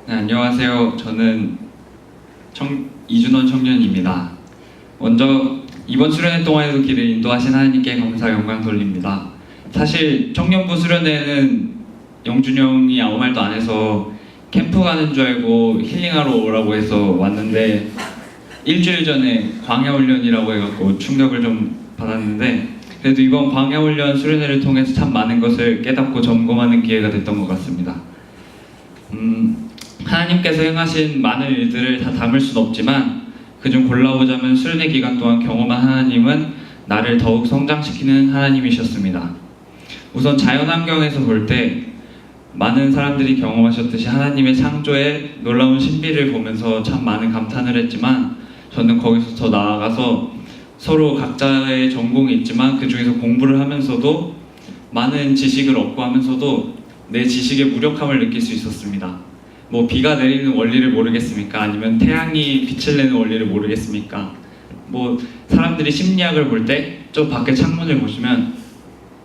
네, 안녕하세요. 저는 이준원 청년입니다. 먼저 이번 수련회 동안에도 길을 인도하신 하나님께 감사 영광 돌립니다. 사실 청년부 수련회는 영준이 형이 아무 말도 안 해서 캠프 가는 줄 알고 힐링하러 오라고 해서 왔는데 일주일 전에 광야훈련이라고 해갖고 충격을 좀 받았는데, 그래도 이번 광야훈련 수련회를 통해서 참 많은 것을 깨닫고 점검하는 기회가 됐던 것 같습니다. 하나님께서 행하신 많은 일들을 다 담을 순 없지만 그중 골라보자면 수련회 기간 동안 경험한 하나님은 나를 더욱 성장시키는 하나님이셨습니다. 우선 자연환경에서 볼 때 많은 사람들이 경험하셨듯이 하나님의 창조의 놀라운 신비를 보면서 참 많은 감탄을 했지만, 저는 거기서 더 나아가서 서로 각자의 전공이 있지만 그 중에서 공부를 하면서도 많은 지식을 얻고 하면서도 내 지식의 무력함을 느낄 수 있었습니다. 뭐 비가 내리는 원리를 모르겠습니까? 아니면 태양이 빛을 내는 원리를 모르겠습니까? 뭐 사람들이 심리학을 볼 때 저 밖에 창문을 보시면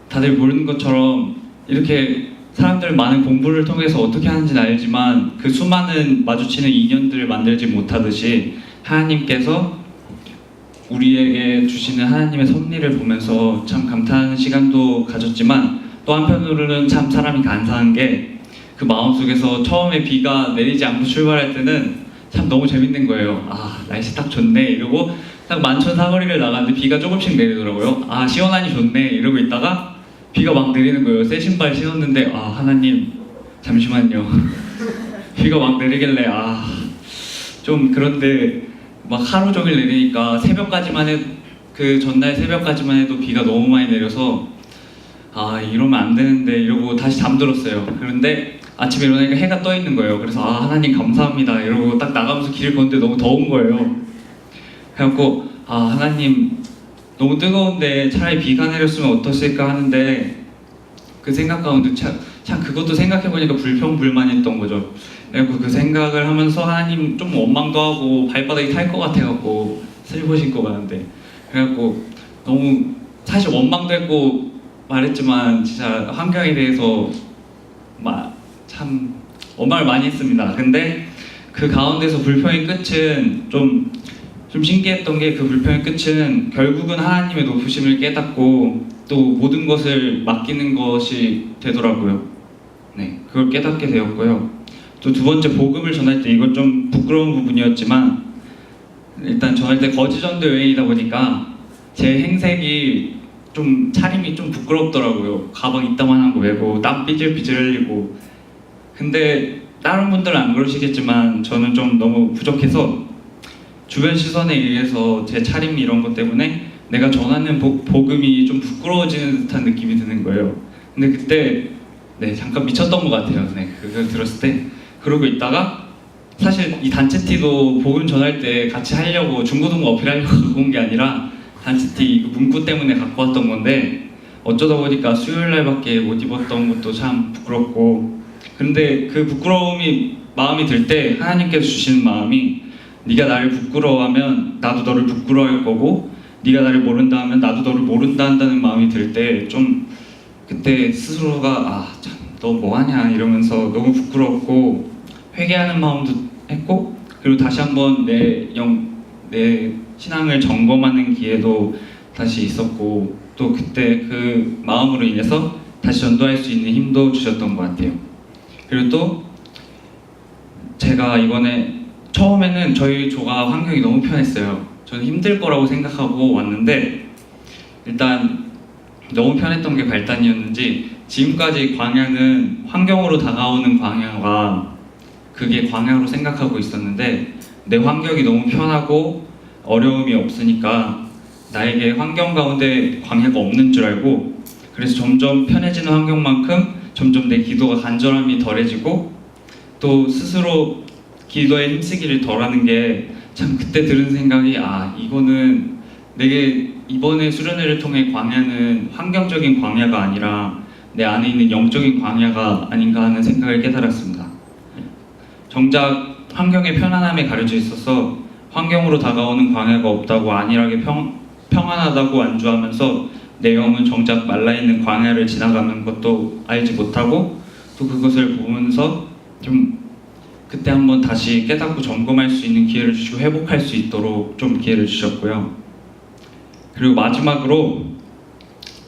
다들 모르는 것처럼 이렇게 사람들 많은 공부를 통해서 어떻게 하는지는 알지만 그 수많은 마주치는 인연들을 만들지 못하듯이 하나님께서 우리에게 주시는 하나님의 섭리를 보면서 참 감탄하는 시간도 가졌지만, 또 한편으로는 참 사람이 간사한 게 그 마음속에서 처음에 비가 내리지 않고 출발할 때는 참 너무 재밌는 거예요. 아, 날씨 딱 좋네 이러고 딱 만천 사거리를 나갔는데 비가 조금씩 내리더라고요. 아, 시원하니 좋네 이러고 있다가 비가 막 내리는 거예요. 새 신발 신었는데 아, 하나님 잠시만요. 비가 막 내리길래 좀 그런데 막 하루 종일 내리니까 새벽까지만 그 전날 새벽까지만 해도 비가 너무 많이 내려서 이러면 안 되는데 이러고 다시 잠들었어요. 그런데 아침에 일어나니까 해가 떠 있는 거예요. 그래서 하나님 감사합니다 이러고 딱 나가면서 길을 걷는데 너무 더운 거예요. 그래갖고 하나님 너무 뜨거운데 차라리 비가 내렸으면 어땠을까 하는데, 그 생각 가운데 참 그것도 생각해보니까 불평불만했던 거죠. 그래갖고 그 생각을 하면서 하나님 좀 원망도 하고 발바닥이 탈 것 같아갖고 슬리퍼 신고 가는데, 그래갖고 너무 사실 원망도 했고 말했지만 진짜 환경에 대해서 참 원망을 많이 했습니다. 근데 그 가운데서 불평의 끝은 좀 신기했던 게, 그 불평의 끝은 결국은 하나님의 높으심을 깨닫고 또 모든 것을 맡기는 것이 되더라고요. 네, 그걸 깨닫게 되었고요. 또 두 번째, 복음을 전할 때 이건 좀 부끄러운 부분이었지만, 일단 전할 때 거지전도 여행이다 보니까 제 행색이 좀 차림이 좀 부끄럽더라고요. 가방 이따만한 거 메고 땀 삐질삐질 흘리고. 근데 다른 분들은 안 그러시겠지만 저는 좀 너무 부족해서 주변 시선에 의해서 제 차림 이런 것 때문에 내가 전하는 복음이 좀 부끄러워지는 듯한 느낌이 드는 거예요. 근데 그때 잠깐 미쳤던 것 같아요. 그걸 들었을 때. 그러고 있다가 사실 이 단체티도 복음 전할 때 같이 하려고 중고등부 어필하려고 갖고 온 게 아니라 단체티 문구 때문에 갖고 왔던 건데, 어쩌다 보니까 수요일날밖에 못 입었던 것도 참 부끄럽고. 그런데 그 부끄러움이 마음이 들 때 하나님께서 주시는 마음이, 네가 나를 부끄러워하면 나도 너를 부끄러워할 거고, 네가 나를 모른다 하면 나도 너를 모른다 한다는 마음이 들 때 좀 그때 스스로가 참 너 뭐하냐 이러면서 너무 부끄럽고 회개하는 마음도 했고, 그리고 다시 한번 내 신앙을 점검하는 기회도 다시 있었고, 또 그때 그 마음으로 인해서 다시 전도할 수 있는 힘도 주셨던 것 같아요. 그리고 또 제가 이번에 처음에는 저희 조가 환경이 너무 편했어요. 저는 힘들 거라고 생각하고 왔는데 일단 너무 편했던 게 발단이었는지, 지금까지 광야는 환경으로 다가오는 광야가 그게 광야로 생각하고 있었는데, 내 환경이 너무 편하고 어려움이 없으니까 나에게 환경 가운데 광야가 없는 줄 알고, 그래서 점점 편해지는 환경만큼 점점 내 기도가 간절함이 덜해지고 또 스스로 기도에 힘쓰기를 덜하는 게, 참 그때 들은 생각이 이거는 내게 이번에 수련회를 통해 광야는 환경적인 광야가 아니라 내 안에 있는 영적인 광야가 아닌가 하는 생각을 깨달았습니다. 정작 환경의 편안함에 가려져 있어서 환경으로 다가오는 광야가 없다고 안일하게 평안하다고 안주하면서 내 영은 정작 말라있는 광야를 지나가는 것도 알지 못하고, 또 그것을 보면서 좀 그때 한번 다시 깨닫고 점검할 수 있는 기회를 주시고 회복할 수 있도록 좀 기회를 주셨고요. 그리고 마지막으로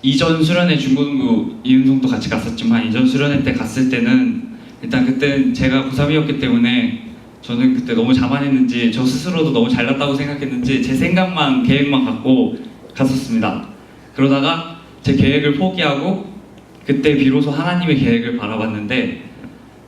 이전 수련회 중고등부 이은송도 같이 갔었지만 이전 수련회 때 갔을 때는 일단 그때 제가 고3이었기 때문에 저는 그때 너무 자만했는지 저 스스로도 너무 잘났다고 생각했는지 제 생각만 계획만 갖고 갔었습니다. 그러다가 제 계획을 포기하고 그때 비로소 하나님의 계획을 바라봤는데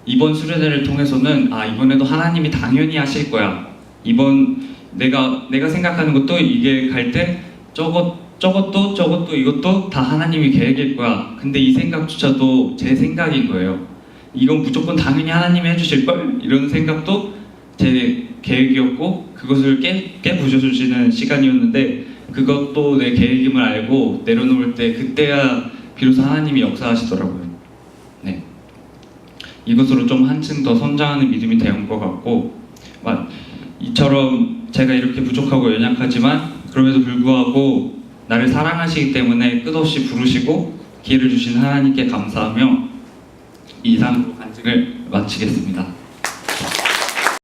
이번 수련회를 통해서는 이번에도 하나님이 당연히 하실 거야. 이번 내가 생각하는 것도 이게 갈 때 저것도 이것도 다 하나님의 계획일 거야. 근데 이 생각조차도 제 생각인 거예요. 이건 무조건 당연히 하나님이 해주실 걸? 이런 생각도 제 계획이었고 그것을 깨부셔주시는 시간이었는데 그것도 내 계획임을 알고 내려놓을 때 그때야 비로소 하나님이 역사하시더라고요. 네. 이것으로 좀 한층 더 성장하는 믿음이 된 것 같고 이처럼 제가 이렇게 부족하고 연약하지만 그럼에도 불구하고 나를 사랑하시기 때문에 끝없이 부르시고 기회를 주신 하나님께 감사하며 이 이상으로 간증을 마치겠습니다.